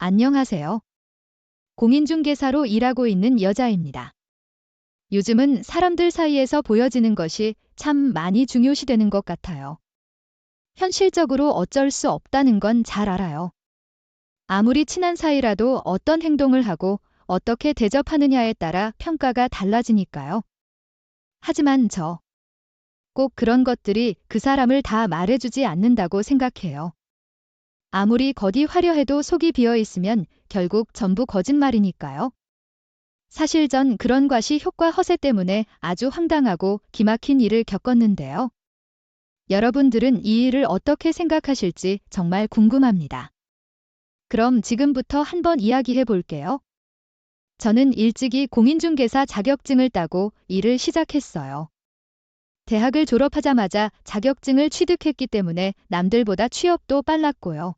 안녕하세요. 공인중개사로 일하고 있는 여자입니다. 요즘은 사람들 사이에서 보여지는 것이 참 많이 중요시되는 것 같아요. 현실적으로 어쩔 수 없다는 건 잘 알아요. 아무리 친한 사이라도 어떤 행동을 하고 어떻게 대접하느냐에 따라 평가가 달라지니까요. 하지만 꼭 그런 것들이 그 사람을 다 말해주지 않는다고 생각해요. 아무리 겉이 화려해도 속이 비어 있으면 결국 전부 거짓말이니까요. 사실 전 그런 과시 효과 허세 때문에 아주 황당하고 기막힌 일을 겪었는데요. 여러분들은 이 일을 어떻게 생각하실지 정말 궁금합니다. 그럼 지금부터 한번 이야기해 볼게요. 저는 일찍이 공인중개사 자격증을 따고 일을 시작했어요. 대학을 졸업하자마자 자격증을 취득했기 때문에 남들보다 취업도 빨랐고요.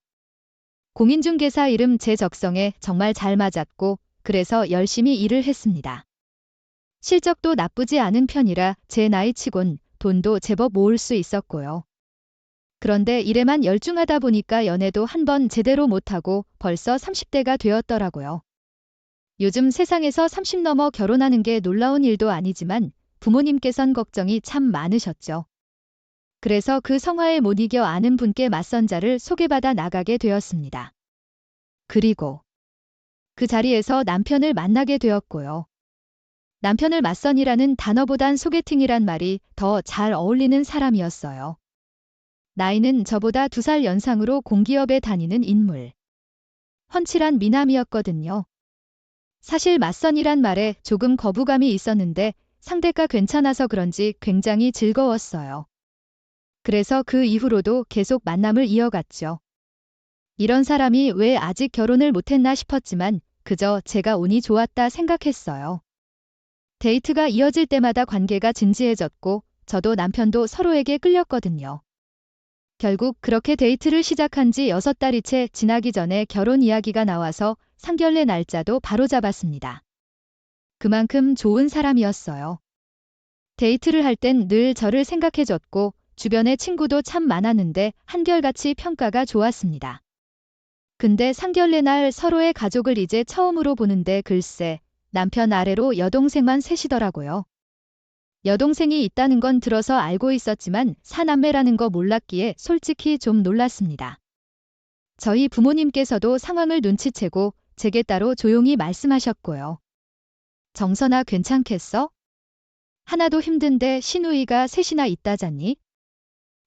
공인중개사 이름 제 적성에 정말 잘 맞았고 그래서 열심히 일을 했습니다. 실적도 나쁘지 않은 편이라 제 나이치곤 돈도 제법 모을 수 있었고요. 그런데 일에만 열중하다 보니까 연애도 한번 제대로 못하고 벌써 30대가 되었더라고요. 요즘 세상에서 30 넘어 결혼하는 게 놀라운 일도 아니지만 부모님께선 걱정이 참 많으셨죠. 그래서 그 성화에 못 이겨 아는 분께 맞선자를 소개받아 나가게 되었습니다. 그리고 그 자리에서 남편을 만나게 되었고요. 남편을 맞선이라는 단어보단 소개팅이란 말이 더 잘 어울리는 사람이었어요. 나이는 저보다 2살 연상으로 공기업에 다니는 인물. 훤칠한 미남이었거든요. 사실 맞선이란 말에 조금 거부감이 있었는데 상대가 괜찮아서 그런지 굉장히 즐거웠어요. 그래서 그 이후로도 계속 만남을 이어갔죠. 이런 사람이 왜 아직 결혼을 못했나 싶었지만 그저 제가 운이 좋았다 생각했어요. 데이트가 이어질 때마다 관계가 진지해졌고 저도 남편도 서로에게 끌렸거든요. 결국 그렇게 데이트를 시작한 지 6달이 채 지나기 전에 결혼 이야기가 나와서 상견례 날짜도 바로 잡았습니다. 그만큼 좋은 사람이었어요. 데이트를 할 땐 늘 저를 생각해줬고 주변에 친구도 참 많았는데 한결같이 평가가 좋았습니다. 근데 상견례 날 서로의 가족을 이제 처음으로 보는데 글쎄 남편 아래로 여동생만 셋이더라고요. 여동생이 있다는 건 들어서 알고 있었지만 사남매라는 거 몰랐기에 솔직히 좀 놀랐습니다. 저희 부모님께서도 상황을 눈치채고 제게 따로 조용히 말씀하셨고요. 정선아 괜찮겠어? 하나도 힘든데 시누이가 셋이나 있다잖니?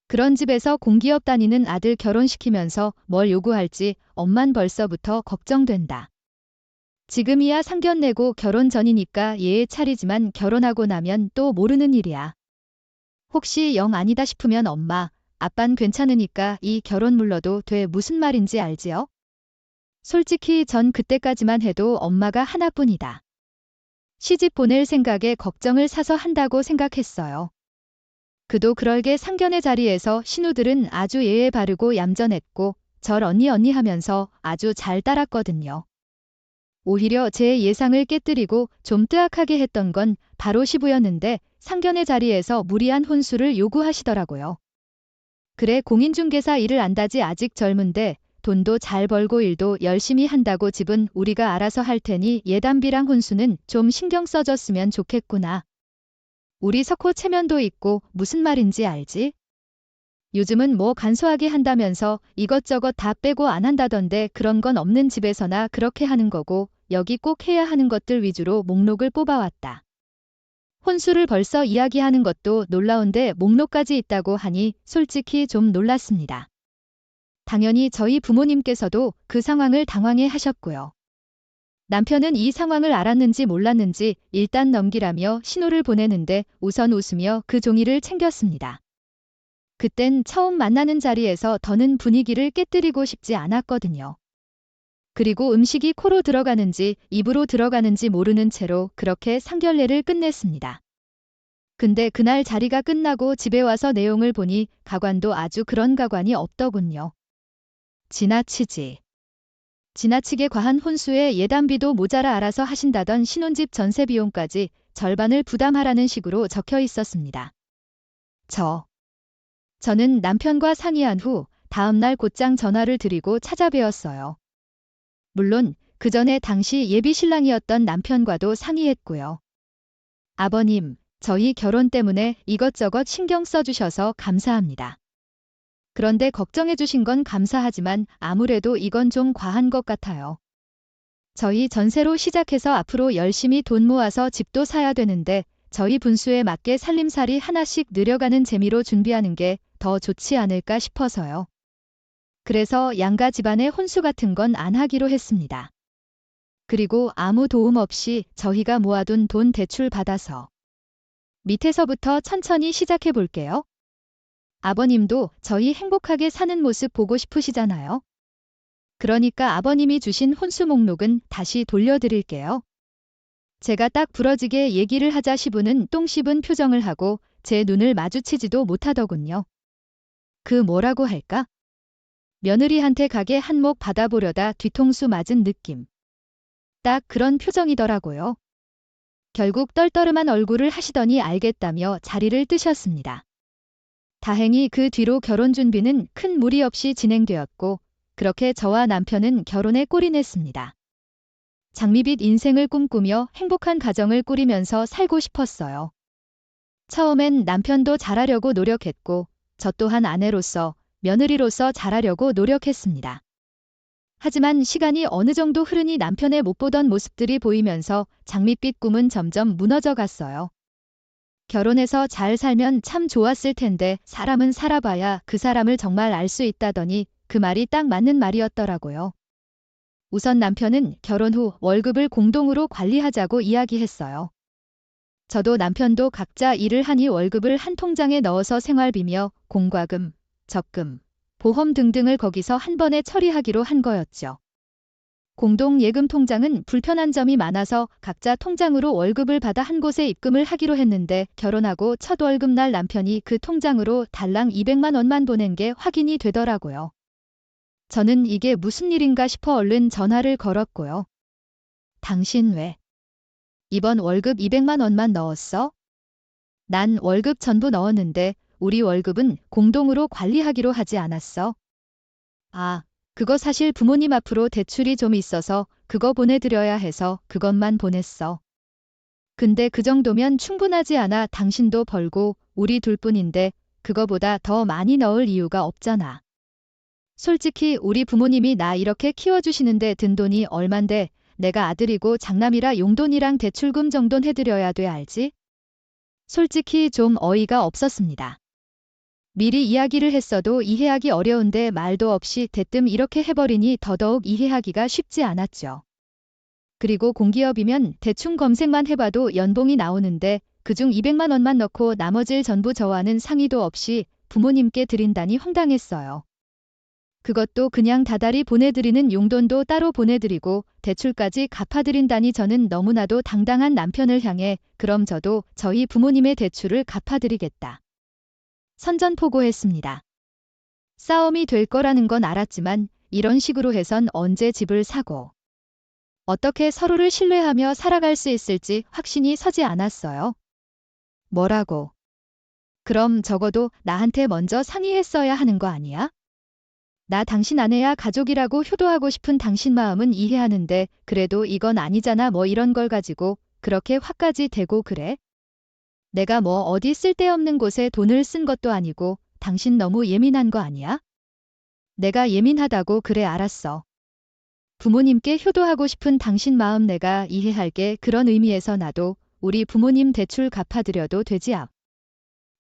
그런 집에서 공기업 다니는 아들 결혼시키면서 뭘 요구할지 엄만 벌써부터 걱정된다. 지금이야 상견례고 결혼 전이니까 예의 차리지만 결혼하고 나면 또 모르는 일이야. 혹시 영 아니다 싶으면 엄마, 아빤 괜찮으니까 이 결혼 물러도 돼 무슨 말인지 알지요? 솔직히 전 그때까지만 해도 엄마가 하나뿐이다. 시집 보낼 생각에 걱정을 사서 한다고 생각했어요. 그도 그럴게 상견례 자리에서 신우들은 아주 예의 바르고 얌전했고 절 언니 하면서 아주 잘 따랐거든요. 오히려 제 예상을 깨뜨리고 좀 뜨악하게 했던 건 바로 시부였는데 상견례 자리에서 무리한 혼수를 요구하시더라고요. 그래 공인중개사 일을 안다지 아직 젊은데 돈도 잘 벌고 일도 열심히 한다고 집은 우리가 알아서 할 테니 예단비랑 혼수는 좀 신경 써줬으면 좋겠구나. 우리 석호 체면도 있고 무슨 말인지 알지? 요즘은 뭐 간소하게 한다면서 이것저것 다 빼고 안 한다던데 그런 건 없는 집에서나 그렇게 하는 거고 여기 꼭 해야 하는 것들 위주로 목록을 뽑아왔다. 혼수를 벌써 이야기하는 것도 놀라운데 목록까지 있다고 하니 솔직히 좀 놀랐습니다. 당연히 저희 부모님께서도 그 상황을 당황해 하셨고요. 남편은 이 상황을 알았는지 몰랐는지 일단 넘기라며 신호를 보내는데 우선 웃으며 그 종이를 챙겼습니다. 그땐 처음 만나는 자리에서 더는 분위기를 깨뜨리고 싶지 않았거든요. 그리고 음식이 코로 들어가는지 입으로 들어가는지 모르는 채로 그렇게 상견례를 끝냈습니다. 근데 그날 자리가 끝나고 집에 와서 내용을 보니 가관도 아주 그런 가관이 없더군요. 지나치게 과한 혼수에 예단비도 모자라 알아서 하신다던 신혼집 전세 비용까지 절반을 부담하라는 식으로 적혀 있었습니다. 저는 남편과 상의한 후 다음날 곧장 전화를 드리고 찾아뵈었어요. 물론 그 전에 당시 예비 신랑이었던 남편과도 상의했고요. 아버님, 저희 결혼 때문에 이것저것 신경 써주셔서 감사합니다. 그런데 걱정해 주신 건 감사하지만 아무래도 이건 좀 과한 것 같아요. 저희 전세로 시작해서 앞으로 열심히 돈 모아서 집도 사야 되는데 저희 분수에 맞게 살림살이 하나씩 늘려가는 재미로 준비하는 게 더 좋지 않을까 싶어서요. 그래서 양가 집안의 혼수 같은 건 안 하기로 했습니다. 그리고 아무 도움 없이 저희가 모아둔 돈 대출 받아서 밑에서부터 천천히 시작해 볼게요. 아버님도 저희 행복하게 사는 모습 보고 싶으시잖아요. 그러니까 아버님이 주신 혼수 목록은 다시 돌려드릴게요. 제가 딱 부러지게 얘기를 하자 시부는 똥 씹은 표정을 하고 제 눈을 마주치지도 못하더군요. 그 뭐라고 할까? 며느리한테 가게 한몫 받아보려다 뒤통수 맞은 느낌. 딱 그런 표정이더라고요. 결국 떨떠름한 얼굴을 하시더니 알겠다며 자리를 뜨셨습니다. 다행히 그 뒤로 결혼 준비는 큰 무리 없이 진행되었고 그렇게 저와 남편은 결혼에 골인했습니다. 장밋빛 인생을 꿈꾸며 행복한 가정을 꾸리면서 살고 싶었어요. 처음엔 남편도 잘하려고 노력했고 저 또한 아내로서 며느리로서 잘하려고 노력했습니다. 하지만 시간이 어느 정도 흐르니 남편의 못 보던 모습들이 보이면서 장밋빛 꿈은 점점 무너져 갔어요. 결혼해서 잘 살면 참 좋았을 텐데 사람은 살아봐야 그 사람을 정말 알 수 있다더니 그 말이 딱 맞는 말이었더라고요. 우선 남편은 결혼 후 월급을 공동으로 관리하자고 이야기했어요. 저도 남편도 각자 일을 하니 월급을 한 통장에 넣어서 생활비며 공과금, 적금, 보험 등등을 거기서 한 번에 처리하기로 한 거였죠. 공동 예금 통장은 불편한 점이 많아서 각자 통장으로 월급을 받아 한 곳에 입금을 하기로 했는데 결혼하고 첫 월급날 남편이 그 통장으로 달랑 200만 원만 보낸 게 확인이 되더라고요. 저는 이게 무슨 일인가 싶어 얼른 전화를 걸었고요. 당신 왜 이번 월급 200만 원만 넣었어? 난 월급 전부 넣었는데 우리 월급은 공동으로 관리하기로 하지 않았어? 아, 그거 사실 부모님 앞으로 대출이 좀 있어서 그거 보내드려야 해서 그것만 보냈어. 근데 그 정도면 충분하지 않아. 당신도 벌고 우리 둘뿐인데 그거보다 더 많이 넣을 이유가 없잖아. 솔직히 우리 부모님이 나 이렇게 키워주시는데 든 돈이 얼만데 내가 아들이고 장남이라 용돈이랑 대출금 정도는 해드려야 돼 알지? 솔직히 좀 어이가 없었습니다. 미리 이야기를 했어도 이해하기 어려운데 말도 없이 대뜸 이렇게 해버리니 더더욱 이해하기가 쉽지 않았죠. 그리고 공기업이면 대충 검색만 해봐도 연봉이 나오는데 그중 200만 원만 넣고 나머지를 전부 저와는 상의도 없이 부모님께 드린다니 황당했어요. 그것도 그냥 다달이 보내드리는 용돈도 따로 보내드리고 대출까지 갚아드린다니 저는 너무나도 당당한 남편을 향해 그럼 저도 저희 부모님의 대출을 갚아드리겠다. 선전포고했습니다. 싸움이 될 거라는 건 알았지만 이런 식으로 해선 언제 집을 사고 어떻게 서로를 신뢰하며 살아갈 수 있을지 확신이 서지 않았어요. 뭐라고? 그럼 적어도 나한테 먼저 상의했어야 하는 거 아니야? 나 당신 아내야 가족이라고 효도하고 싶은 당신 마음은 이해하는데 그래도 이건 아니잖아 뭐 이런 걸 가지고 그렇게 화까지 대고 그래? 내가 뭐 어디 쓸데없는 곳에 돈을 쓴 것도 아니고 당신 너무 예민한 거 아니야? 내가 예민하다고 그래 알았어. 부모님께 효도하고 싶은 당신 마음 내가 이해할게. 그런 의미에서 나도 우리 부모님 대출 갚아드려도 되지 않?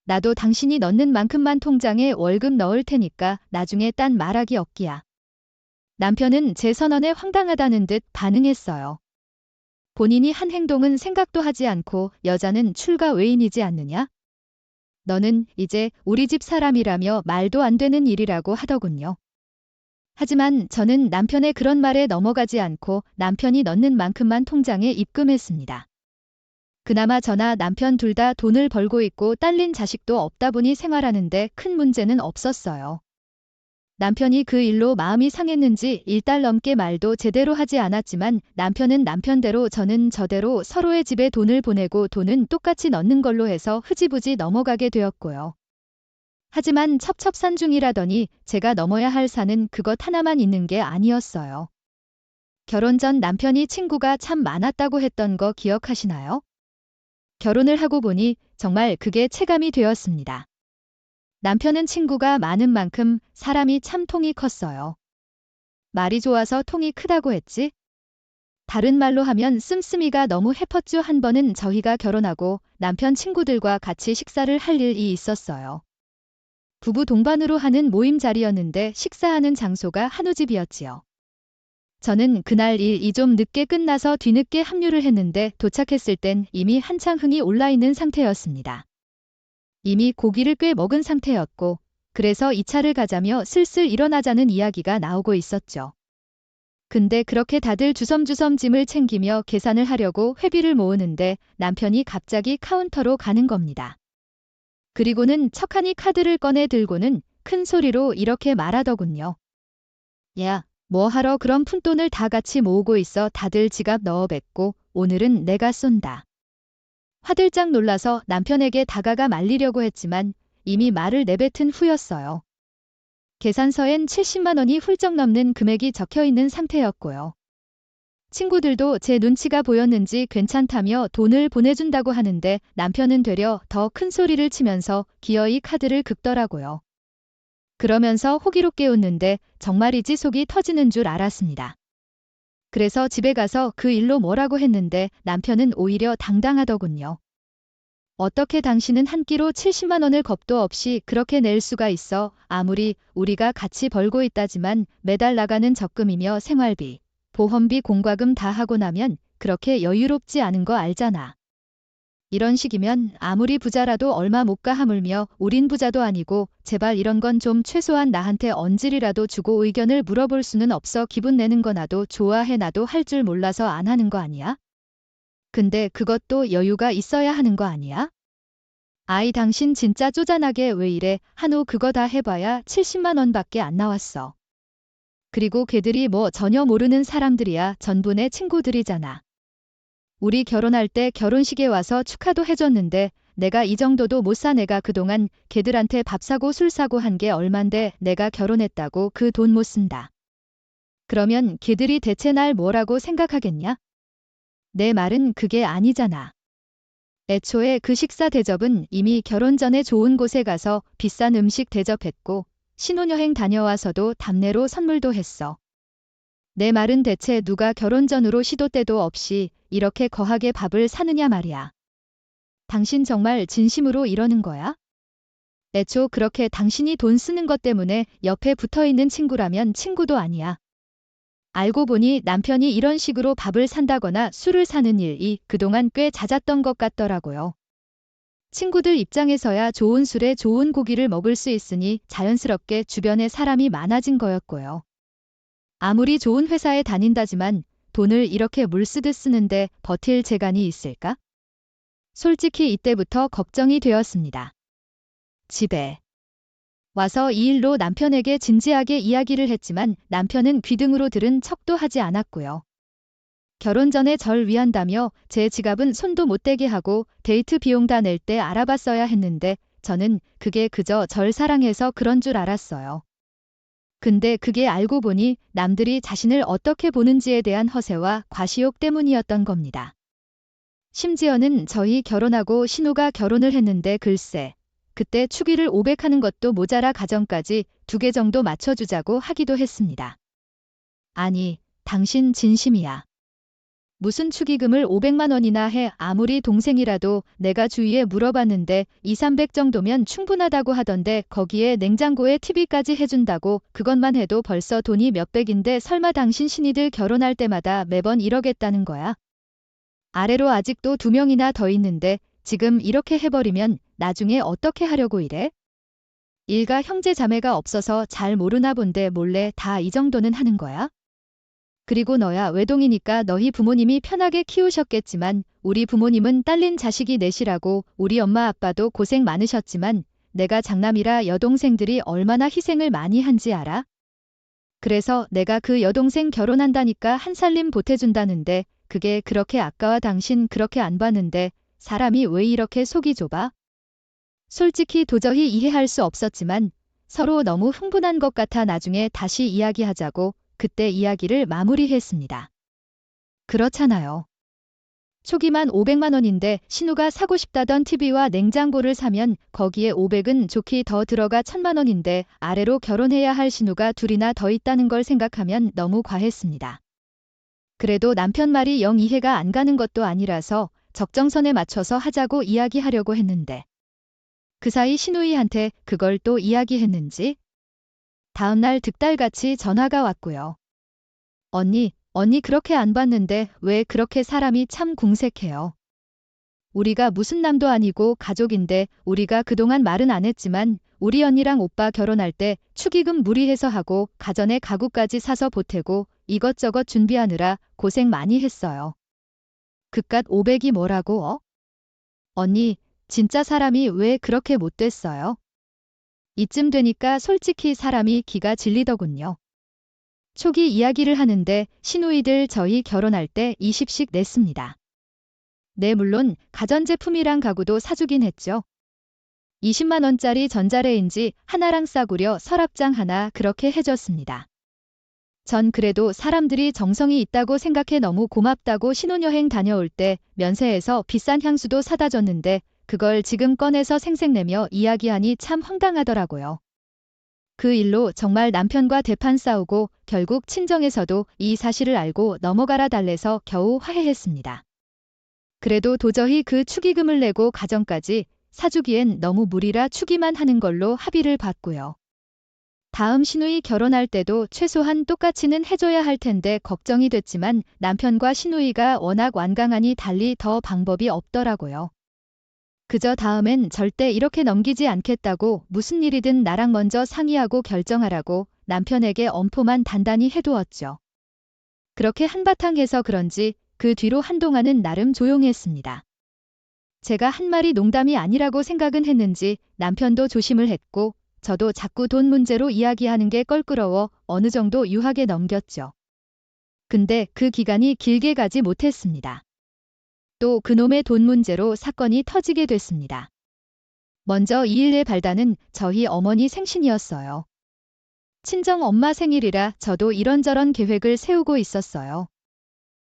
나도 당신이 넣는 만큼만 통장에 월급 넣을 테니까 나중에 딴 말하기 없기야. 남편은 제 선언에 황당하다는 듯 반응했어요. 본인이 한 행동은 생각도 하지 않고 여자는 출가 외인이지 않느냐? 너는 이제 우리 집 사람이라며 말도 안 되는 일이라고 하더군요. 하지만 저는 남편의 그런 말에 넘어가지 않고 남편이 넣는 만큼만 통장에 입금했습니다. 그나마 저나 남편 둘 다 돈을 벌고 있고 딸린 자식도 없다 보니 생활하는데 큰 문제는 없었어요. 남편이 그 일로 마음이 상했는지 1달 넘게 말도 제대로 하지 않았지만 남편은 남편대로 저는 저대로 서로의 집에 돈을 보내고 돈은 똑같이 넣는 걸로 해서 흐지부지 넘어가게 되었고요. 하지만 첩첩산중이라더니 제가 넘어야 할 산은 그것 하나만 있는 게 아니었어요. 결혼 전 남편이 친구가 참 많았다고 했던 거 기억하시나요? 결혼을 하고 보니 정말 그게 체감이 되었습니다. 남편은 친구가 많은 만큼 사람이 참 통이 컸어요. 말이 좋아서 통이 크다고 했지? 다른 말로 하면 씀씀이가 너무 해펐죠. 한 번은 저희가 결혼하고 남편 친구들과 같이 식사를 할 일이 있었어요. 부부 동반으로 하는 모임 자리였는데 식사하는 장소가 한우집이었지요. 저는 그날 일이 좀 늦게 끝나서 뒤늦게 합류를 했는데 도착했을 땐 이미 한창 흥이 올라있는 상태였습니다. 이미 고기를 꽤 먹은 상태였고 그래서 2차를 가자며 슬슬 일어나자는 이야기가 나오고 있었죠. 근데 그렇게 다들 주섬주섬 짐을 챙기며 계산을 하려고 회비를 모으는데 남편이 갑자기 카운터로 가는 겁니다. 그리고는 척하니 카드를 꺼내 들고는 큰 소리로 이렇게 말하더군요. 야, 뭐 하러 그런 푼돈을 다 같이 모으고 있어. 다들 지갑 넣어뱉고 오늘은 내가 쏜다. 화들짝 놀라서 남편에게 다가가 말리려고 했지만 이미 말을 내뱉은 후였어요. 계산서엔 70만 원이 훌쩍 넘는 금액이 적혀 있는 상태였고요. 친구들도 제 눈치가 보였는지 괜찮다며 돈을 보내준다고 하는데 남편은 되려 더 큰 소리를 치면서 기어이 카드를 긁더라고요. 그러면서 호기롭게 웃는데 정말이지 속이 터지는 줄 알았습니다. 그래서 집에 가서 그 일로 뭐라고 했는데 남편은 오히려 당당하더군요. 어떻게 당신은 한 끼로 70만 원을 겁도 없이 그렇게 낼 수가 있어. 아무리 우리가 같이 벌고 있다지만 매달 나가는 적금이며 생활비, 보험비, 공과금 다 하고 나면 그렇게 여유롭지 않은 거 알잖아. 이런 식이면 아무리 부자라도 얼마 못 가 하물며 우린 부자도 아니고 제발 이런 건 좀 최소한 나한테 언질이라도 주고 의견을 물어볼 수는 없어. 기분 내는 거 나도 좋아해. 나도 할 줄 몰라서 안 하는 거 아니야? 근데 그것도 여유가 있어야 하는 거 아니야? 아이 당신 진짜 쪼잔하게 왜 이래. 한우 그거 다 해봐야 70만 원밖에 안 나왔어. 그리고 걔들이 뭐 전혀 모르는 사람들이야. 전부 내 친구들이잖아. 우리 결혼할 때 결혼식에 와서 축하도 해줬는데 내가 이 정도도 못 사. 내가 그동안 걔들한테 밥 사고 술 사고 한 게 얼만데 내가 결혼했다고 그 돈 못 쓴다. 그러면 걔들이 대체 날 뭐라고 생각하겠냐? 내 말은 그게 아니잖아. 애초에 그 식사 대접은 이미 결혼 전에 좋은 곳에 가서 비싼 음식 대접했고 신혼여행 다녀와서도 답례로 선물도 했어. 내 말은 대체 누가 결혼 전으로 시도 때도 없이 이렇게 거하게 밥을 사느냐 말이야. 당신 정말 진심으로 이러는 거야? 애초 그렇게 당신이 돈 쓰는 것 때문에 옆에 붙어있는 친구라면 친구도 아니야. 알고 보니 남편이 이런 식으로 밥을 산다거나 술을 사는 일이 그동안 꽤 잦았던 것 같더라고요. 친구들 입장에서야 좋은 술에 좋은 고기를 먹을 수 있으니 자연스럽게 주변에 사람이 많아진 거였고요. 아무리 좋은 회사에 다닌다지만 돈을 이렇게 물쓰듯 쓰는데 버틸 재간이 있을까? 솔직히 이때부터 걱정이 되었습니다. 집에 와서 이 일로 남편에게 진지하게 이야기를 했지만 남편은 귀등으로 들은 척도 하지 않았고요. 결혼 전에 절 위한다며 제 지갑은 손도 못 대게 하고 데이트 비용 다 낼 때 알아봤어야 했는데 저는 그게 그저 절 사랑해서 그런 줄 알았어요. 근데 그게 알고 보니 남들이 자신을 어떻게 보는지에 대한 허세와 과시욕 때문이었던 겁니다. 심지어는 저희 결혼하고 신우가 결혼을 했는데 글쎄 그때 축의를 500하는 것도 모자라 가정까지 2개 정도 맞춰주자고 하기도 했습니다. 아니, 당신 진심이야. 무슨 축의금을 500만 원이나 해. 아무리 동생이라도 내가 주위에 물어봤는데 200~300 정도면 충분하다고 하던데 거기에 냉장고에 TV까지 해준다고. 그것만 해도 벌써 돈이 몇백인데 설마 당신 신이들 결혼할 때마다 매번 이러겠다는 거야? 아래로 아직도 2명이나 더 있는데 지금 이렇게 해버리면 나중에 어떻게 하려고 이래? 일가 형제 자매가 없어서 잘 모르나 본데 몰래 다 이 정도는 하는 거야? 그리고 너야 외동이니까 너희 부모님이 편하게 키우셨겠지만 우리 부모님은 딸린 자식이 넷이라고. 우리 엄마 아빠도 고생 많으셨지만 내가 장남이라 여동생들이 얼마나 희생을 많이 한지 알아? 그래서 내가 그 여동생 결혼한다니까 한 살림 보태준다는데 그게 그렇게 아까워. 당신 그렇게 안 봤는데 사람이 왜 이렇게 속이 좁아? 솔직히 도저히 이해할 수 없었지만 서로 너무 흥분한 것 같아 나중에 다시 이야기하자고 그때 이야기를 마무리했습니다. 그렇잖아요. 초기만 500만 원인데 신우가 사고 싶다던 TV와 냉장고를 사면 거기에 500은 좋게 더 들어가 1000만 원인데 아래로 결혼해야 할 신우가 둘이나 더 있다는 걸 생각하면 너무 과했습니다. 그래도 남편 말이 영 이해가 안 가는 것도 아니라서 적정선에 맞춰서 하자고 이야기하려고 했는데 그 사이 신우이한테 그걸 또 이야기했는지 다음날 득달같이 전화가 왔고요. 언니 그렇게 안 봤는데 왜 그렇게 사람이 참 궁색해요. 우리가 무슨 남도 아니고 가족인데 우리가 그동안 말은 안 했지만 우리 언니랑 오빠 결혼할 때 축의금 무리해서 하고 가전에 가구까지 사서 보태고 이것저것 준비하느라 고생 많이 했어요. 그깟 500이 뭐라고? 언니, 진짜 사람이 왜 그렇게 못됐어요? 이쯤 되니까 솔직히 사람이 기가 질리더군요. 초기 이야기를 하는데 시누이들 저희 결혼할 때 20씩 냈습니다. 네, 물론 가전제품이랑 가구도 사주긴 했죠. 20만 원짜리 전자레인지 하나랑 싸구려 서랍장 하나 그렇게 해줬습니다. 전 그래도 사람들이 정성이 있다고 생각해 너무 고맙다고 신혼여행 다녀올 때 면세에서 비싼 향수도 사다 줬는데 그걸 지금 꺼내서 생색내며 이야기하니 참 황당하더라고요. 그 일로 정말 남편과 대판 싸우고 결국 친정에서도 이 사실을 알고 넘어가라 달래서 겨우 화해했습니다. 그래도 도저히 그 축의금을 내고 가전까지 사주기엔 너무 무리라 축의만 하는 걸로 합의를 봤고요. 다음 시누이 결혼할 때도 최소한 똑같이는 해줘야 할 텐데 걱정이 됐지만 남편과 시누이가 워낙 완강하니 달리 더 방법이 없더라고요. 그저 다음엔 절대 이렇게 넘기지 않겠다고 무슨 일이든 나랑 먼저 상의하고 결정하라고 남편에게 엄포만 단단히 해두었죠. 그렇게 한바탕 해서 그런지 그 뒤로 한동안은 나름 조용했습니다. 제가 한 말이 농담이 아니라고 생각은 했는지 남편도 조심을 했고 저도 자꾸 돈 문제로 이야기하는 게 껄끄러워 어느 정도 유하게 넘겼죠. 근데 그 기간이 길게 가지 못했습니다. 또 그놈의 돈 문제로 사건이 터지게 됐습니다. 먼저 이 일의 발단은 저희 어머니 생신이었어요. 친정 엄마 생일이라 저도 이런저런 계획을 세우고 있었어요.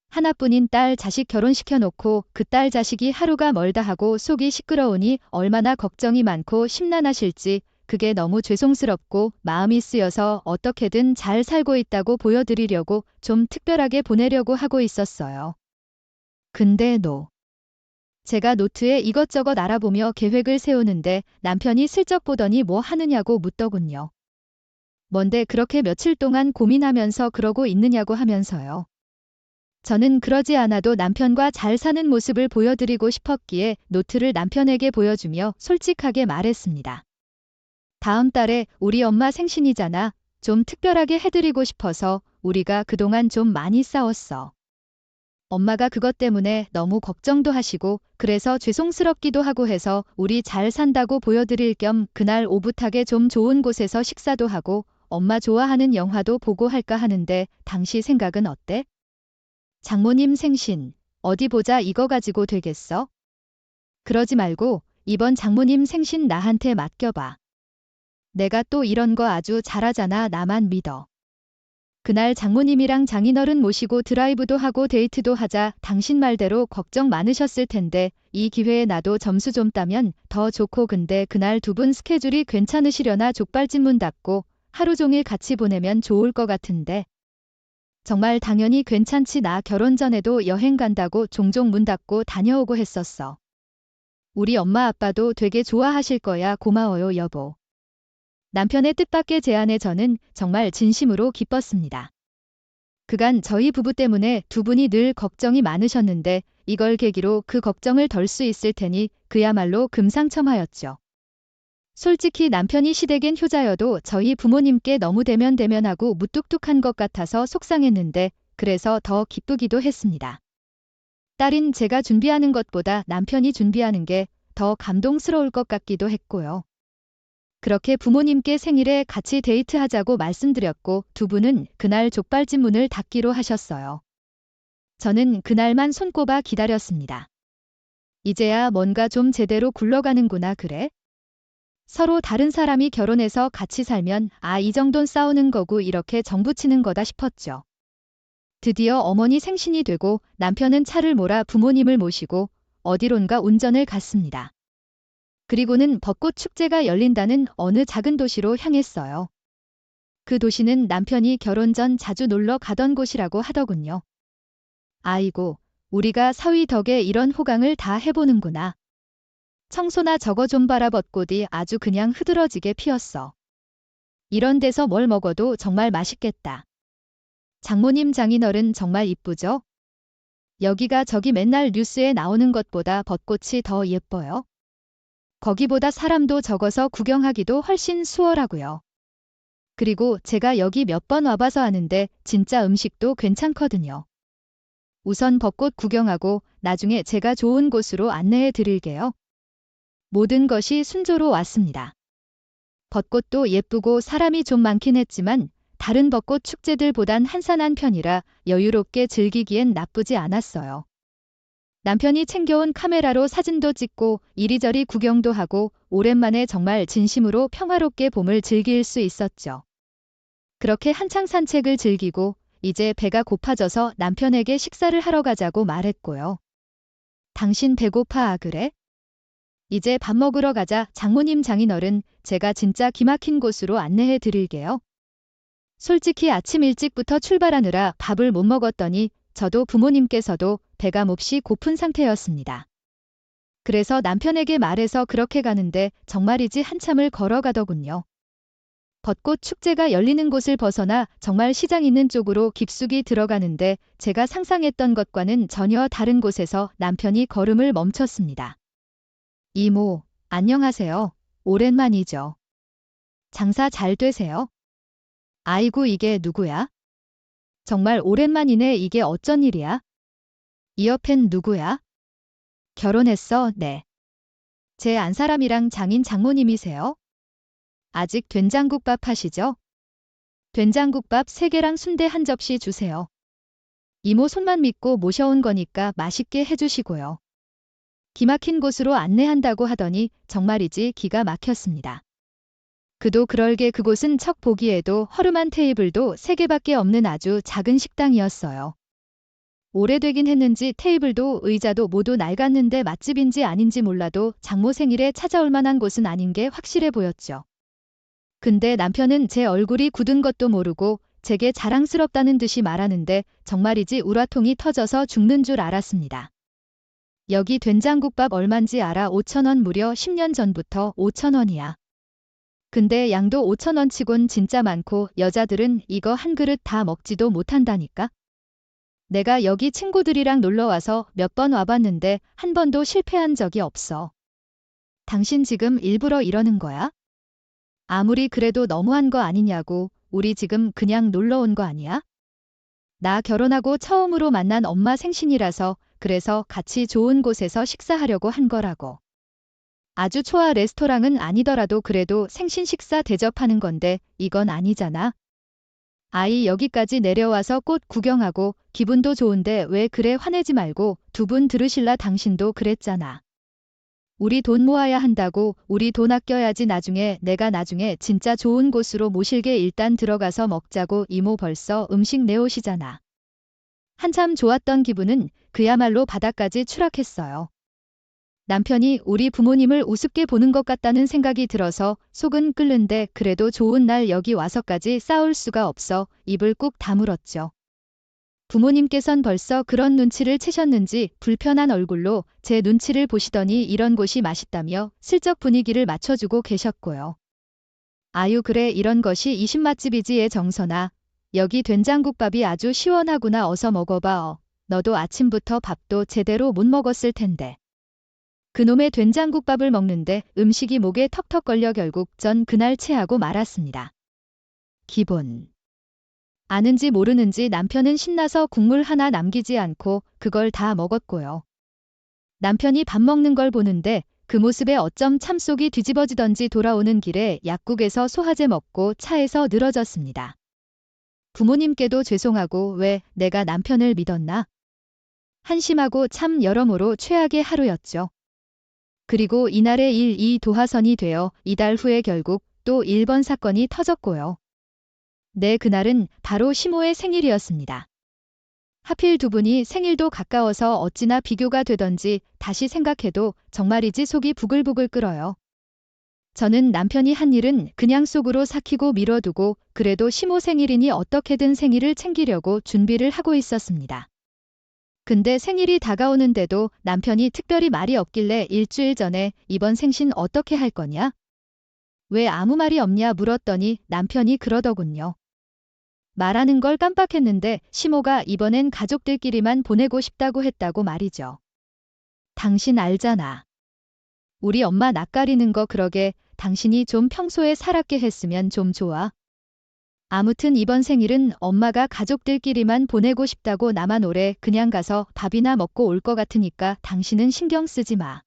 하나뿐인 딸 자식 결혼시켜놓고 그 딸 자식이 하루가 멀다 하고 속이 시끄러우니 얼마나 걱정이 많고 심란하실지 그게 너무 죄송스럽고 마음이 쓰여서 어떻게든 잘 살고 있다고 보여드리려고 좀 특별하게 보내려고 하고 있었어요. 근데 제가 노트에 이것저것 알아보며 계획을 세우는데 남편이 슬쩍 보더니 뭐 하느냐고 묻더군요. 뭔데 그렇게 며칠 동안 고민하면서 그러고 있느냐고 하면서요. 저는 그러지 않아도 남편과 잘 사는 모습을 보여드리고 싶었기에 노트를 남편에게 보여주며 솔직하게 말했습니다. 다음 달에 우리 엄마 생신이잖아. 좀 특별하게 해드리고 싶어서 우리가 그동안 좀 많이 싸웠어. 엄마가 그것 때문에 너무 걱정도 하시고 그래서 죄송스럽기도 하고 해서 우리 잘 산다고 보여드릴 겸 그날 오붓하게 좀 좋은 곳에서 식사도 하고 엄마 좋아하는 영화도 보고 할까 하는데 당시 생각은 어때? 장모님 생신, 어디 보자 이거 가지고 되겠어? 그러지 말고 이번 장모님 생신 나한테 맡겨봐. 내가 또 이런 거 아주 잘하잖아. 나만 믿어. 그날 장모님이랑 장인어른 모시고 드라이브도 하고 데이트도 하자. 당신 말대로 걱정 많으셨을 텐데 이 기회에 나도 점수 좀 따면 더 좋고 근데 그날 두 분 스케줄이 괜찮으시려나 족발집 문 닫고 하루 종일 같이 보내면 좋을 것 같은데. 정말 당연히 괜찮지. 나 결혼 전에도 여행 간다고 종종 문 닫고 다녀오고 했었어. 우리 엄마 아빠도 되게 좋아하실 거야. 고마워요 여보. 남편의 뜻밖의 제안에 저는 정말 진심으로 기뻤습니다. 그간 저희 부부 때문에 두 분이 늘 걱정이 많으셨는데 이걸 계기로 그 걱정을 덜 수 있을 테니 그야말로 금상첨화였죠. 솔직히 남편이 시댁엔 효자여도 저희 부모님께 너무 대면대면하고 무뚝뚝한 것 같아서 속상했는데 그래서 더 기쁘기도 했습니다. 딸인 제가 준비하는 것보다 남편이 준비하는 게 더 감동스러울 것 같기도 했고요. 그렇게 부모님께 생일에 같이 데이트하자고 말씀드렸고 두 분은 그날 족발집 문을 닫기로 하셨어요. 저는 그날만 손꼽아 기다렸습니다. 이제야 뭔가 좀 제대로 굴러가는구나 그래? 서로 다른 사람이 결혼해서 같이 살면 이 정도는 싸우는 거고 이렇게 정부치는 거다 싶었죠. 드디어 어머니 생신이 되고 남편은 차를 몰아 부모님을 모시고 어디론가 운전을 갔습니다. 그리고는 벚꽃 축제가 열린다는 어느 작은 도시로 향했어요. 그 도시는 남편이 결혼 전 자주 놀러 가던 곳이라고 하더군요. 아이고, 우리가 사위 덕에 이런 호강을 다 해보는구나. 청소나 저거 좀 봐라 벚꽃이 아주 그냥 흐드러지게 피었어. 이런 데서 뭘 먹어도 정말 맛있겠다. 장모님 장인어른 정말 이쁘죠? 여기가 저기 맨날 뉴스에 나오는 것보다 벚꽃이 더 예뻐요. 거기보다 사람도 적어서 구경하기도 훨씬 수월하고요. 그리고 제가 여기 몇 번 와봐서 아는데 진짜 음식도 괜찮거든요. 우선 벚꽃 구경하고 나중에 제가 좋은 곳으로 안내해 드릴게요. 모든 것이 순조로 왔습니다. 벚꽃도 예쁘고 사람이 좀 많긴 했지만 다른 벚꽃 축제들보단 한산한 편이라 여유롭게 즐기기엔 나쁘지 않았어요. 남편이 챙겨온 카메라로 사진도 찍고 이리저리 구경도 하고 오랜만에 정말 진심으로 평화롭게 봄을 즐길 수 있었죠. 그렇게 한창 산책을 즐기고 이제 배가 고파져서 남편에게 식사를 하러 가자고 말했고요. 당신 배고파 그래? 이제 밥 먹으러 가자. 장모님 장인어른, 제가 진짜 기막힌 곳으로 안내해 드릴게요. 솔직히 아침 일찍부터 출발하느라 밥을 못 먹었더니 저도 부모님께서도 배가 몹시 고픈 상태였습니다. 그래서 남편에게 말해서 그렇게 가는데 정말이지 한참을 걸어가더군요. 벚꽃 축제가 열리는 곳을 벗어나 정말 시장 있는 쪽으로 깊숙이 들어가는데 제가 상상했던 것과는 전혀 다른 곳에서 남편이 걸음을 멈췄습니다. 이모, 안녕하세요. 오랜만이죠. 장사 잘 되세요? 아이고 이게 누구야? 정말 오랜만이네. 이게 어쩐 일이야? 이 옆엔 누구야? 결혼했어? 네. 제 안사람이랑 장인 장모님이세요? 아직 된장국밥 하시죠? 된장국밥 3개랑 순대 1접시 주세요. 이모 손만 믿고 모셔온 거니까 맛있게 해주시고요. 기막힌 곳으로 안내한다고 하더니 정말이지 기가 막혔습니다. 그도 그럴게 그곳은 척 보기에도 허름한 테이블도 3개밖에 없는 아주 작은 식당이었어요. 오래되긴 했는지 테이블도 의자도 모두 낡았는데 맛집인지 아닌지 몰라도 장모 생일에 찾아올 만한 곳은 아닌 게 확실해 보였죠. 근데 남편은 제 얼굴이 굳은 것도 모르고 제게 자랑스럽다는 듯이 말하는데 정말이지 우라통이 터져서 죽는 줄 알았습니다. 여기 된장국밥 얼만지 알아? 5,000원 무려 10년 전부터 5,000원이야. 근데 양도 5,000원 치곤 진짜 많고 여자들은 이거 한 그릇 다 먹지도 못한다니까? 내가 여기 친구들이랑 놀러와서 몇 번 와봤는데 한 번도 실패한 적이 없어. 당신 지금 일부러 이러는 거야? 아무리 그래도 너무한 거 아니냐고. 우리 지금 그냥 놀러 온 거 아니야? 나 결혼하고 처음으로 만난 엄마 생신이라서 그래서 같이 좋은 곳에서 식사하려고 한 거라고. 아주 초아 레스토랑은 아니더라도 그래도 생신 식사 대접하는 건데 이건 아니잖아. 아이 여기까지 내려와서 꽃 구경하고 기분도 좋은데 왜 그래 화내지 말고 2분 들으실라 당신도 그랬잖아. 우리 돈 모아야 한다고 우리 돈 아껴야지 내가 나중에 진짜 좋은 곳으로 모실게 일단 들어가서 먹자고 이모 벌써 음식 내오시잖아. 한참 좋았던 기분은 그야말로 바닥까지 추락했어요. 남편이 우리 부모님을 우습게 보는 것 같다는 생각이 들어서 속은 끓는데 그래도 좋은 날 여기 와서까지 싸울 수가 없어 입을 꾹 다물었죠. 부모님께선 벌써 그런 눈치를 채셨는지 불편한 얼굴로 제 눈치를 보시더니 이런 곳이 맛있다며 슬쩍 분위기를 맞춰주고 계셨고요. 아유 그래 이런 것이 이 신맛집이지의 정선아. 여기 된장국밥이 아주 시원하구나 어서 먹어봐. 너도 아침부터 밥도 제대로 못 먹었을 텐데. 그놈의 된장국밥을 먹는데 음식이 목에 턱턱 걸려 결국 전 그날 체하고 말았습니다. 기본. 아는지 모르는지 남편은 신나서 국물 하나 남기지 않고 그걸 다 먹었고요. 남편이 밥 먹는 걸 보는데 그 모습에 어쩜 참속이 뒤집어지던지 돌아오는 길에 약국에서 소화제 먹고 차에서 늘어졌습니다. 부모님께도 죄송하고 왜 내가 남편을 믿었나? 한심하고 참 여러모로 최악의 하루였죠. 그리고 이날의 일이 도화선이 되어 이달 후에 결국 또 1번 사건이 터졌고요. 네, 그날은 바로 시모의 생일이었습니다. 하필 두 분이 생일도 가까워서 어찌나 비교가 되던지 다시 생각해도 정말이지 속이 부글부글 끓어요. 저는 남편이 한 일은 그냥 속으로 삭히고 미뤄두고 그래도 시모 생일이니 어떻게든 생일을 챙기려고 준비를 하고 있었습니다. 근데 생일이 다가오는데도 남편이 특별히 말이 없길래 일주일 전에 이번 생신 어떻게 할 거냐? 왜 아무 말이 없냐 물었더니 남편이 그러더군요. 말하는 걸 깜빡했는데 시모가 이번엔 가족들끼리만 보내고 싶다고 했다고 말이죠. 당신 알잖아. 우리 엄마 낯가리는 거 그러게 당신이 좀 평소에 살았게 했으면 좀 좋아. 아무튼 이번 생일은 엄마가 가족들끼리만 보내고 싶다고 나만 오래 그냥 가서 밥이나 먹고 올 것 같으니까 당신은 신경 쓰지 마.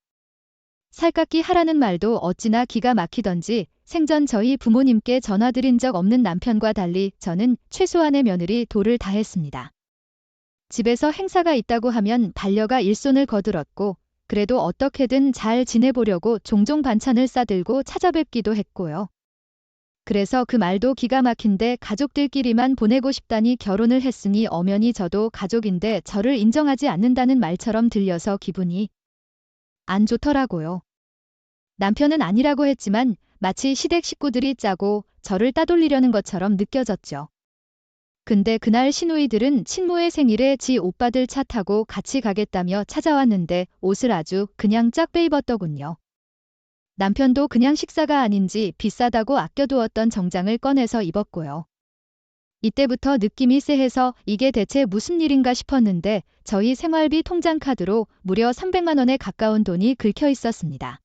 살갑기 하라는 말도 어찌나 기가 막히던지 생전 저희 부모님께 전화드린 적 없는 남편과 달리 저는 최소한의 며느리 도를 다했습니다. 집에서 행사가 있다고 하면 반려가 일손을 거들었고 그래도 어떻게든 잘 지내보려고 종종 반찬을 싸들고 찾아뵙기도 했고요. 그래서 그 말도 기가 막힌데 가족들끼리만 보내고 싶다니 결혼을 했으니 엄연히 저도 가족인데 저를 인정하지 않는다는 말처럼 들려서 기분이 안 좋더라고요. 남편은 아니라고 했지만 마치 시댁 식구들이 짜고 저를 따돌리려는 것처럼 느껴졌죠. 근데 그날 시누이들은 친모의 생일에 지 오빠들 차 타고 같이 가겠다며 찾아왔는데 옷을 아주 그냥 쫙 빼입었더군요. 남편도 그냥 식사가 아닌지 비싸다고 아껴두었던 정장을 꺼내서 입었고요. 이때부터 느낌이 쎄해서 이게 대체 무슨 일인가 싶었는데 저희 생활비 통장 카드로 무려 300만 원에 가까운 돈이 긁혀 있었습니다.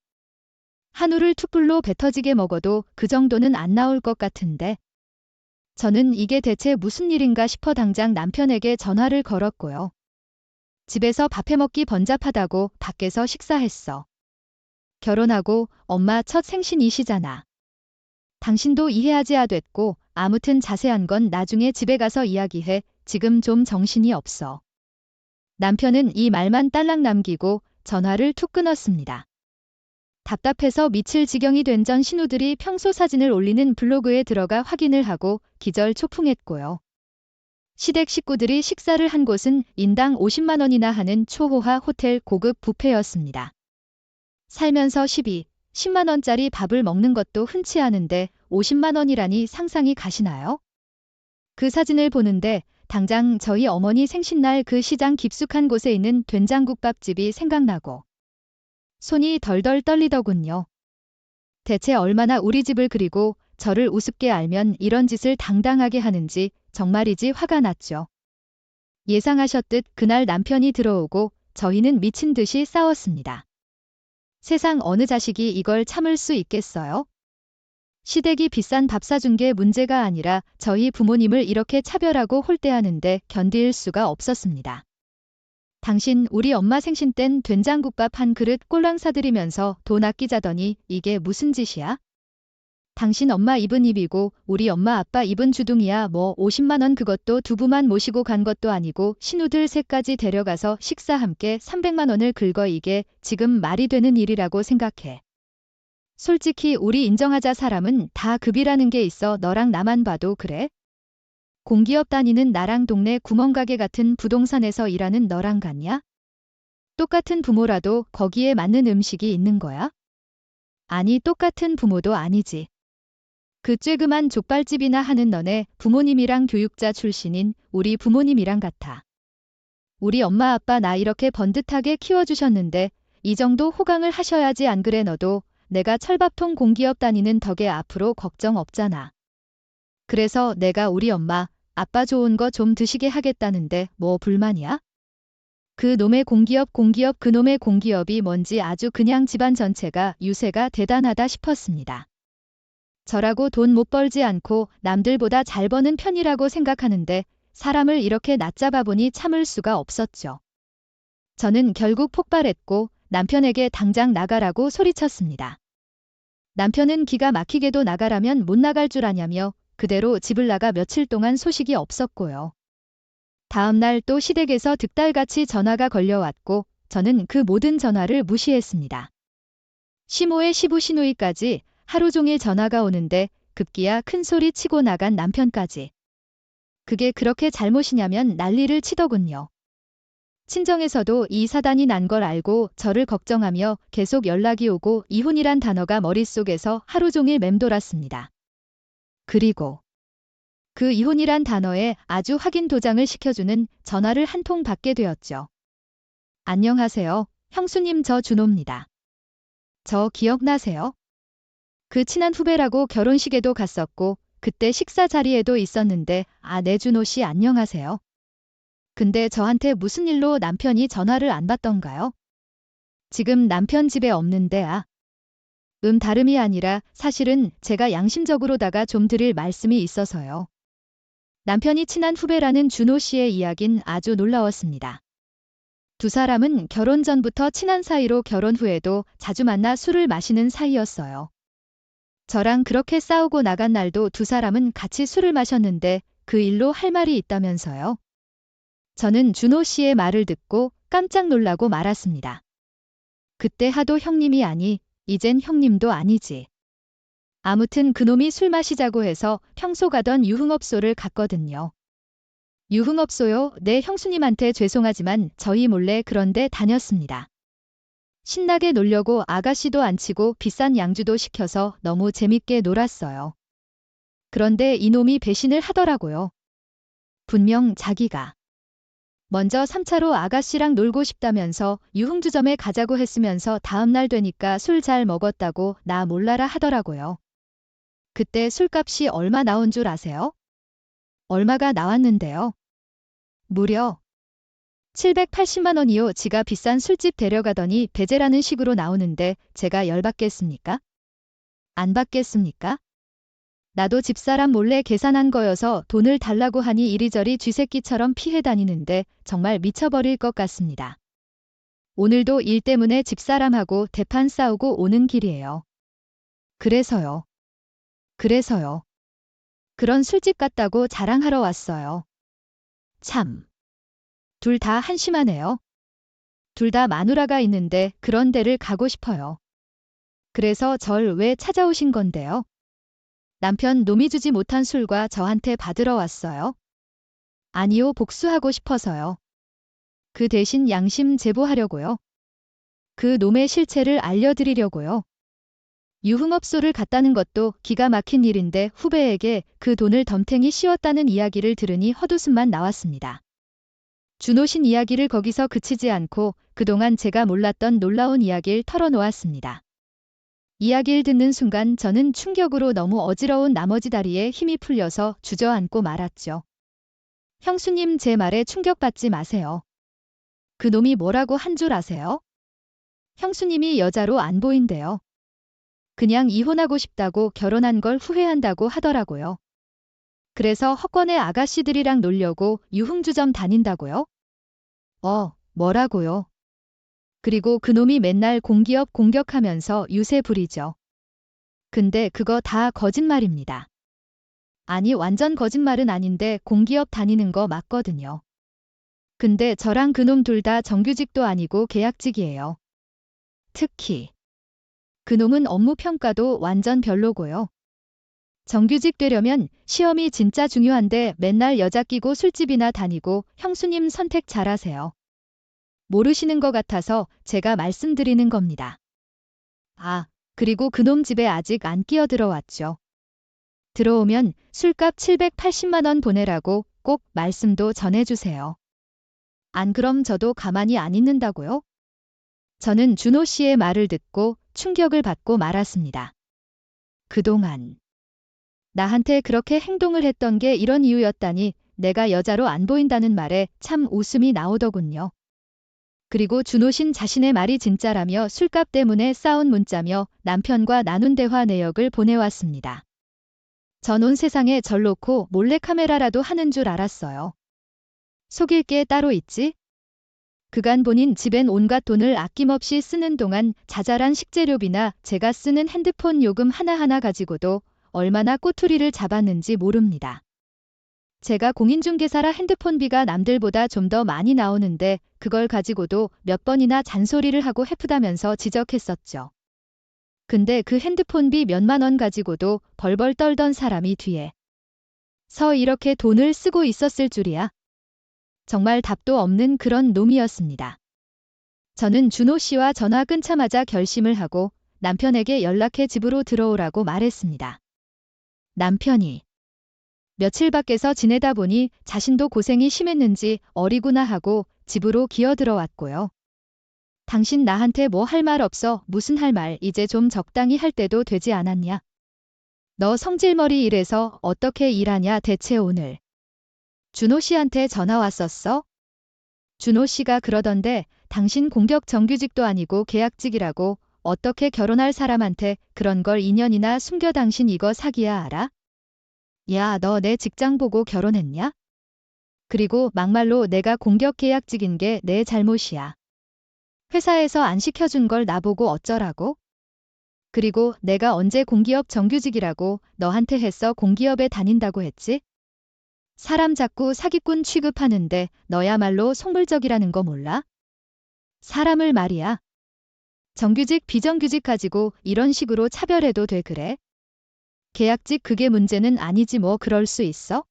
한우를 툭불로 배 터지게 먹어도 그 정도는 안 나올 것 같은데 저는 이게 대체 무슨 일인가 싶어 당장 남편에게 전화를 걸었고요. 집에서 밥 해먹기 번잡하다고 밖에서 식사했어. 결혼하고 엄마 첫 생신이시잖아. 당신도 이해하지야 됐고 아무튼 자세한 건 나중에 집에 가서 이야기해. 지금 좀 정신이 없어. 남편은 이 말만 딸랑 남기고 전화를 툭 끊었습니다. 답답해서 미칠 지경이 된 전 신우들이 평소 사진을 올리는 블로그에 들어가 확인을 하고 기절초풍했고요. 시댁 식구들이 식사를 한 곳은 인당 50만 원이나 하는 초호화 호텔 고급 뷔페였습니다. 살면서 10만 원짜리 밥을 먹는 것도 흔치 않은데 50만 원이라니 상상이 가시나요? 그 사진을 보는데 당장 저희 어머니 생신날 그 시장 깊숙한 곳에 있는 된장국밥집이 생각나고 손이 덜덜 떨리더군요. 대체 얼마나 우리 집을 그리고 저를 우습게 알면 이런 짓을 당당하게 하는지 정말이지 화가 났죠. 예상하셨듯 그날 남편이 들어오고 저희는 미친 듯이 싸웠습니다. 세상 어느 자식이 이걸 참을 수 있겠어요? 시댁이 비싼 밥 사준 게 문제가 아니라 저희 부모님을 이렇게 차별하고 홀대하는데 견딜 수가 없었습니다. 당신 우리 엄마 생신 땐 된장국밥 한 그릇 꼴랑 사드리면서 돈 아끼자더니 이게 무슨 짓이야? 당신 엄마 입은 입이고 우리 엄마 아빠 입은 주둥이야. 뭐 50만 원 그것도 두부만 모시고 간 것도 아니고 신우들 셋까지 데려가서 식사 함께 300만 원을 긁어. 이게 지금 말이 되는 일이라고 생각해. 솔직히 우리 인정하자. 사람은 다 급이라는 게 있어. 너랑 나만 봐도 그래? 공기업 다니는 나랑 동네 구멍가게 같은 부동산에서 일하는 너랑 같냐? 똑같은 부모라도 거기에 맞는 음식이 있는 거야? 아니 똑같은 부모도 아니지. 그 쬐그만 족발집이나 하는 너네 부모님이랑 교육자 출신인 우리 부모님이랑 같아. 우리 엄마 아빠 나 이렇게 번듯하게 키워주셨는데 이 정도 호강을 하셔야지. 안 그래? 너도 내가 철밥통 공기업 다니는 덕에 앞으로 걱정 없잖아. 그래서 내가 우리 엄마 아빠 좋은 거 좀 드시게 하겠다는데 뭐 불만이야? 그 놈의 공기업 그놈의 공기업이 뭔지 아주 그냥 집안 전체가 유세가 대단하다 싶었습니다. 저라고 돈 못 벌지 않고 남들보다 잘 버는 편이라고 생각하는데 사람을 이렇게 낮잡아 보니 참을 수가 없었죠. 저는 결국 폭발했고 남편에게 당장 나가라고 소리쳤습니다. 남편은 기가 막히게도 나가라면 못 나갈 줄 아냐며 그대로 집을 나가 며칠 동안 소식이 없었고요. 다음 날 또 시댁에서 득달같이 전화가 걸려왔고 저는 그 모든 전화를 무시했습니다. 시모의 시부 시누이까지 하루 종일 전화가 오는데 급기야 큰 소리 치고 나간 남편까지. 그게 그렇게 잘못이냐면 난리를 치더군요. 친정에서도 이 사단이 난 걸 알고 저를 걱정하며 계속 연락이 오고 이혼이란 단어가 머릿속에서 하루 종일 맴돌았습니다. 그리고 그 이혼이란 단어에 아주 확인 도장을 시켜주는 전화를 한 통 받게 되었죠. 안녕하세요. 형수님, 저 준호입니다. 저 기억나세요? 그 친한 후배라고 결혼식에도 갔었고 그때 식사 자리에도 있었는데 네, 준호 씨 안녕하세요. 근데 저한테 무슨 일로 남편이 전화를 안 받던가요? 지금 남편 집에 없는데 다름이 아니라 사실은 제가 양심적으로다가 좀 드릴 말씀이 있어서요. 남편이 친한 후배라는 준호 씨의 이야긴 아주 놀라웠습니다. 두 사람은 결혼 전부터 친한 사이로 결혼 후에도 자주 만나 술을 마시는 사이였어요. 저랑 그렇게 싸우고 나간 날도 두 사람은 같이 술을 마셨는데 그 일로 할 말이 있다면서요. 저는 준호 씨의 말을 듣고 깜짝 놀라고 말았습니다. 그때 하도 형님이 아니, 이젠 형님도 아니지. 아무튼 그놈이 술 마시자고 해서 평소 가던 유흥업소를 갔거든요. 유흥업소요? 네, 형수님한테 죄송하지만 저희 몰래 그런데 다녔습니다. 신나게 놀려고 아가씨도 안 치고 비싼 양주도 시켜서 너무 재밌게 놀았어요. 그런데 이놈이 배신을 하더라고요. 분명 자기가 먼저 3차로 아가씨랑 놀고 싶다면서 유흥주점에 가자고 했으면서 다음날 되니까 술 잘 먹었다고 나 몰라라 하더라고요. 그때 술값이 얼마 나온 줄 아세요? 얼마가 나왔는데요? 무려 780만 원이요. 지가 비싼 술집 데려가더니 배제라는 식으로 나오는데 제가 열받겠습니까? 안 받겠습니까? 나도 집사람 몰래 계산한 거여서 돈을 달라고 하니 이리저리 쥐새끼처럼 피해 다니는데 정말 미쳐버릴 것 같습니다. 오늘도 일 때문에 집사람하고 대판 싸우고 오는 길이에요. 그래서요. 그런 술집 갔다고 자랑하러 왔어요. 참. 둘 다 한심하네요. 둘 다 마누라가 있는데 그런 데를 가고 싶어요. 그래서 절 왜 찾아오신 건데요? 남편 놈이 주지 못한 술과 저한테 받으러 왔어요? 아니요, 복수하고 싶어서요. 그 대신 양심 제보하려고요. 그 놈의 실체를 알려드리려고요. 유흥업소를 갔다는 것도 기가 막힌 일인데 후배에게 그 돈을 덤탱이 씌웠다는 이야기를 들으니 헛웃음만 나왔습니다. 준호신 이야기를 거기서 그치지 않고 그동안 제가 몰랐던 놀라운 이야기를 털어놓았습니다. 이야기를 듣는 순간 저는 충격으로 너무 어지러운 나머지 다리에 힘이 풀려서 주저앉고 말았죠. 형수님, 제 말에 충격받지 마세요. 그 놈이 뭐라고 한 줄 아세요? 형수님이 여자로 안 보인대요. 그냥 이혼하고 싶다고 결혼한 걸 후회한다고 하더라고요. 그래서 헛권의 아가씨들이랑 놀려고 유흥주점 다닌다고요? 뭐라고요? 그리고 그놈이 맨날 공기업 공격하면서 유세 부리죠. 근데 그거 다 거짓말입니다. 아니, 완전 거짓말은 아닌데 공기업 다니는 거 맞거든요. 근데 저랑 그놈 둘 다 정규직도 아니고 계약직이에요. 특히 그놈은 업무 평가도 완전 별로고요. 정규직 되려면 시험이 진짜 중요한데 맨날 여자 끼고 술집이나 다니고 형수님 선택 잘하세요. 모르시는 것 같아서 제가 말씀드리는 겁니다. 그리고 그놈 집에 아직 안 끼어들어왔죠. 들어오면 술값 780만 원 보내라고 꼭 말씀도 전해주세요. 안 그럼 저도 가만히 안 있는다고요? 저는 준호 씨의 말을 듣고 충격을 받고 말았습니다. 그동안 나한테 그렇게 행동을 했던 게 이런 이유였다니 내가 여자로 안 보인다는 말에 참 웃음이 나오더군요. 그리고 준호신 자신의 말이 진짜라며 술값 때문에 싸운 문자며 남편과 나눈 대화 내역을 보내왔습니다. 전 온 세상에 절 놓고 몰래카메라라도 하는 줄 알았어요. 속일 게 따로 있지? 그간 본인 집엔 온갖 돈을 아낌없이 쓰는 동안 자잘한 식재료비나 제가 쓰는 핸드폰 요금 하나하나 가지고도 얼마나 꼬투리를 잡았는지 모릅니다. 제가 공인중개사라 핸드폰비가 남들보다 좀 더 많이 나오는데 그걸 가지고도 몇 번이나 잔소리를 하고 해프다면서 지적했었죠. 근데 그 핸드폰비 몇만 원 가지고도 벌벌 떨던 사람이 뒤에 이렇게 돈을 쓰고 있었을 줄이야. 정말 답도 없는 그런 놈이었습니다. 저는 준호 씨와 전화 끊자마자 결심을 하고 남편에게 연락해 집으로 들어오라고 말했습니다. 남편이 며칠 밖에서 지내다 보니 자신도 고생이 심했는지 어리구나 하고 집으로 기어 들어왔고요. 당신 나한테 뭐 할 말 없어? 무슨 할 말? 이제 좀 적당히 할 때도 되지 않았냐? 너 성질머리 이래서 어떻게 일하냐 대체 오늘? 준호 씨한테 전화 왔었어? 준호 씨가 그러던데 당신 공격 정규직도 아니고 계약직이라고 어떻게 결혼할 사람한테 그런 걸 2년이나 숨겨 당신 이거 사기야 알아? 야, 너 내 직장 보고 결혼했냐? 그리고 막말로 내가 공격 계약직인 게 내 잘못이야. 회사에서 안 시켜준 걸 나보고 어쩌라고? 그리고 내가 언제 공기업 정규직이라고 너한테 했어 공기업에 다닌다고 했지? 사람 자꾸 사기꾼 취급하는데 너야말로 속물적이라는 거 몰라? 사람을 말이야. 정규직 비정규직 가지고 이런 식으로 차별해도 돼 그래? 계약직 그게 문제는 아니지 뭐 그럴 수 있어?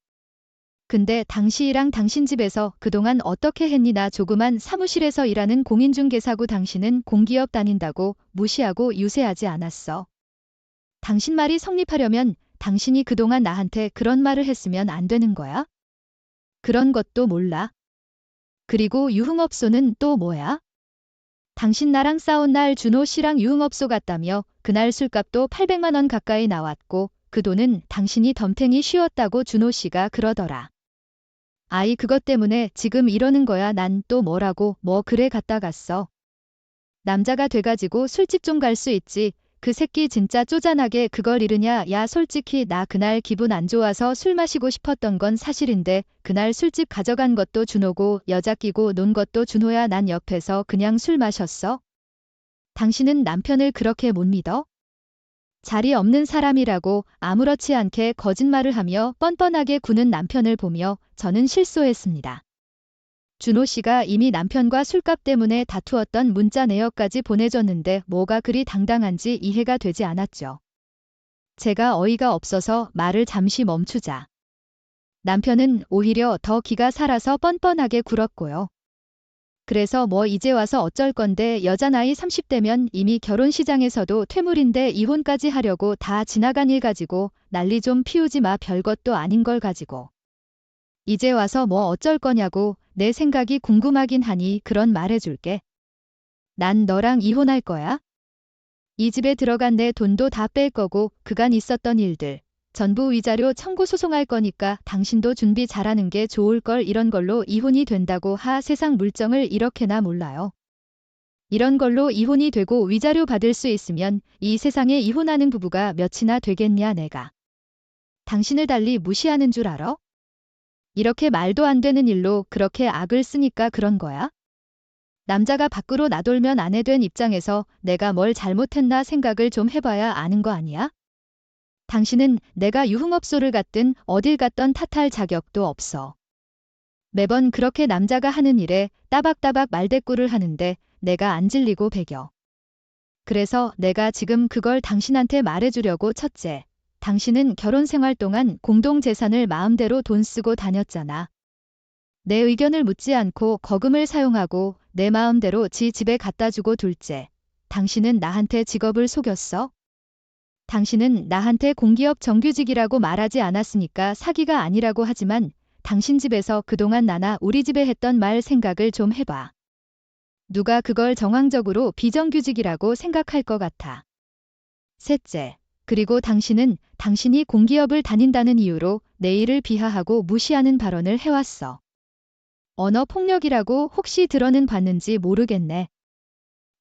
근데 당시랑 당신 집에서 그동안 어떻게 했니? 나 조그만 사무실에서 일하는 공인중개사고 당신은 공기업 다닌다고 무시하고 유세하지 않았어. 당신 말이 성립하려면 당신이 그동안 나한테 그런 말을 했으면 안 되는 거야? 그런 것도 몰라. 그리고 유흥업소는 또 뭐야? 당신 나랑 싸운 날 준호 씨랑 유흥업소 갔다며 그날 술값도 800만 원 가까이 나왔고 그 돈은 당신이 덤탱이 씌웠다고 준호 씨가 그러더라. 아이 그것 때문에 지금 이러는 거야. 난 또 뭐라고 뭐 그래 갔다 갔어. 남자가 돼가지고 술집 좀 갈 수 있지. 그 새끼 진짜 쪼잔하게 그걸 잃으냐. 야 솔직히 나 그날 기분 안 좋아서 술 마시고 싶었던 건 사실인데 그날 술집 가져간 것도 준호고 여자 끼고 논 것도 준호야. 난 옆에서 그냥 술 마셨어. 당신은 남편을 그렇게 못 믿어? 자리 없는 사람이라고 아무렇지 않게 거짓말을 하며 뻔뻔하게 구는 남편을 보며 저는 실소했습니다. 준호 씨가 이미 남편과 술값 때문에 다투었던 문자 내역까지 보내줬는데 뭐가 그리 당당한지 이해가 되지 않았죠. 제가 어이가 없어서 말을 잠시 멈추자. 남편은 오히려 더 기가 살아서 뻔뻔하게 굴었고요. 그래서 뭐 이제 와서 어쩔 건데 여자 나이 30대면 이미 결혼 시장에서도 퇴물인데 이혼까지 하려고 다 지나간 일 가지고 난리 좀 피우지 마. 별것도 아닌 걸 가지고. 이제 와서 뭐 어쩔 거냐고 내 생각이 궁금하긴 하니 그런 말해줄게. 난 너랑 이혼할 거야. 이 집에 들어간 내 돈도 다 뺄 거고 그간 있었던 일들 전부 위자료 청구 소송할 거니까 당신도 준비 잘하는 게 좋을 걸. 이런 걸로 이혼이 된다고 세상 물정을 이렇게나 몰라요. 이런 걸로 이혼이 되고 위자료 받을 수 있으면 이 세상에 이혼하는 부부가 몇이나 되겠냐 내가. 당신을 달리 무시하는 줄 알아? 이렇게 말도 안 되는 일로 그렇게 악을 쓰니까 그런 거야? 남자가 밖으로 나돌면 아내 된 입장에서 내가 뭘 잘못했나 생각을 좀 해봐야 아는 거 아니야? 당신은 내가 유흥업소를 갔든 어딜 갔던 탓할 자격도 없어. 매번 그렇게 남자가 하는 일에 따박따박 말대꾸를 하는데 내가 안 질리고 배겨. 그래서 내가 지금 그걸 당신한테 말해주려고. 첫째, 당신은 결혼 생활 동안 공동재산을 마음대로 돈 쓰고 다녔잖아. 내 의견을 묻지 않고 거금을 사용하고 내 마음대로 지 집에 갖다 주고. 둘째, 당신은 나한테 직업을 속였어. 당신은 나한테 공기업 정규직이라고 말하지 않았으니까 사기가 아니라고 하지만 당신 집에서 그동안 나나 우리 집에 했던 말 생각을 좀 해봐. 누가 그걸 정황적으로 비정규직이라고 생각할 것 같아. 셋째, 그리고 당신은 당신이 공기업을 다닌다는 이유로 내 일을 비하하고 무시하는 발언을 해왔어. 언어폭력이라고 혹시 들어는 봤는지 모르겠네.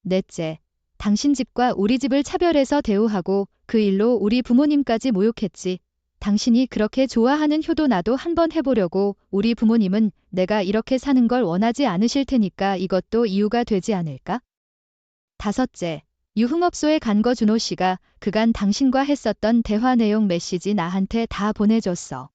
넷째, 당신 집과 우리 집을 차별해서 대우하고 그 일로 우리 부모님까지 모욕했지. 당신이 그렇게 좋아하는 효도 나도 한번 해보려고. 우리 부모님은 내가 이렇게 사는 걸 원하지 않으실 테니까 이것도 이유가 되지 않을까? 다섯째, 유흥업소에 간 거 준호 씨가 그간 당신과 했었던 대화 내용 메시지 나한테 다 보내줬어.